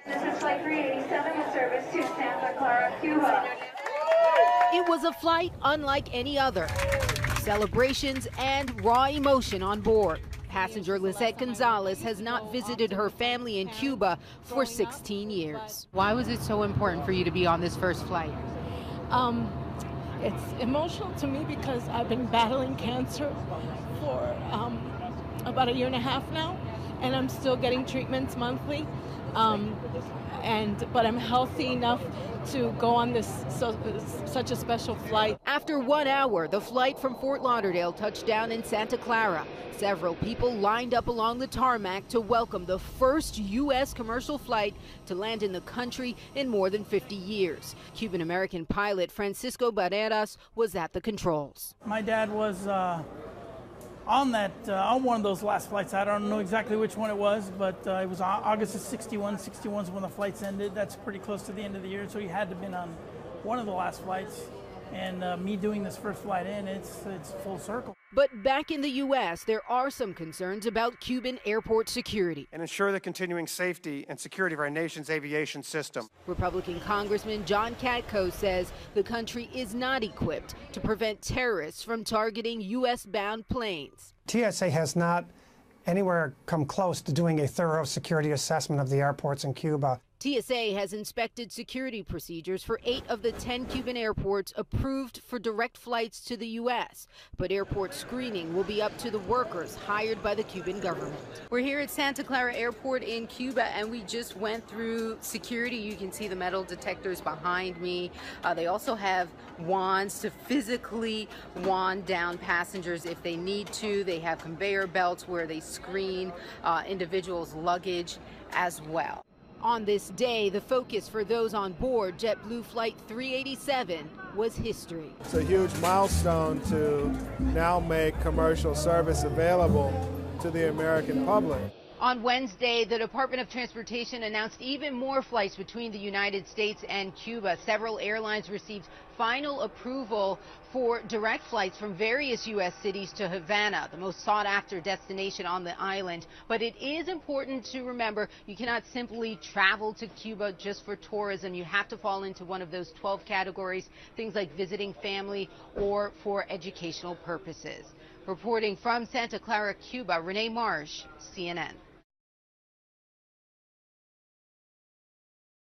This is Flight 387 with service to Santa Clara, Cuba. It was a flight unlike any other. Celebrations and raw emotion on board. Passenger Lisette Gonzalez has not visited her family in Cuba for 16 years. Why was it so important for you to be on this first flight? It's emotional to me because I've been battling cancer for about 1.5 years now, and I'm still getting treatments monthly. But I'm healthy enough to go on this such a special flight. After 1 hour, the flight from Fort Lauderdale touched down in Santa Clara. Several people lined up along the tarmac to welcome the first U.S. commercial flight to land in the country in more than 50 years. Cuban-American pilot Francisco Barreras was at the controls. My dad was on one of those last flights. I don't know exactly which one it was, but it was August of 61. 61 is when the flights ended. That's pretty close to the end of the year, so he had to have been on one of the last flights. And me doing this first flight in, it's full circle. But back in the U.S., there are some concerns about Cuban airport security. And ensure the continuing safety and security of our nation's aviation system. Republican Congressman John Katko says the country is not equipped to prevent terrorists from targeting U.S.-bound planes. TSA has not anywhere come close to doing a thorough security assessment of the airports in Cuba. TSA has inspected security procedures for 8 of the 10 Cuban airports approved for direct flights to the U.S. But airport screening will be up to the workers hired by the Cuban government. We're here at Santa Clara Airport in Cuba, and we just went through security. You can see the metal detectors behind me. They also have wands to physically wand down passengers if they need to. They have conveyor belts where they screen individuals' luggage as well. On this day, the focus for those on board JetBlue Flight 387 was history. It's a huge milestone to now make commercial service available to the American public. On Wednesday, the Department of Transportation announced even more flights between the United States and Cuba. Several airlines received final approval for direct flights from various U.S. cities to Havana, the most sought-after destination on the island. But it is important to remember you cannot simply travel to Cuba just for tourism. You have to fall into one of those 12 categories, things like visiting family or for educational purposes. Reporting from Santa Clara, Cuba, Renee Marsh, CNN.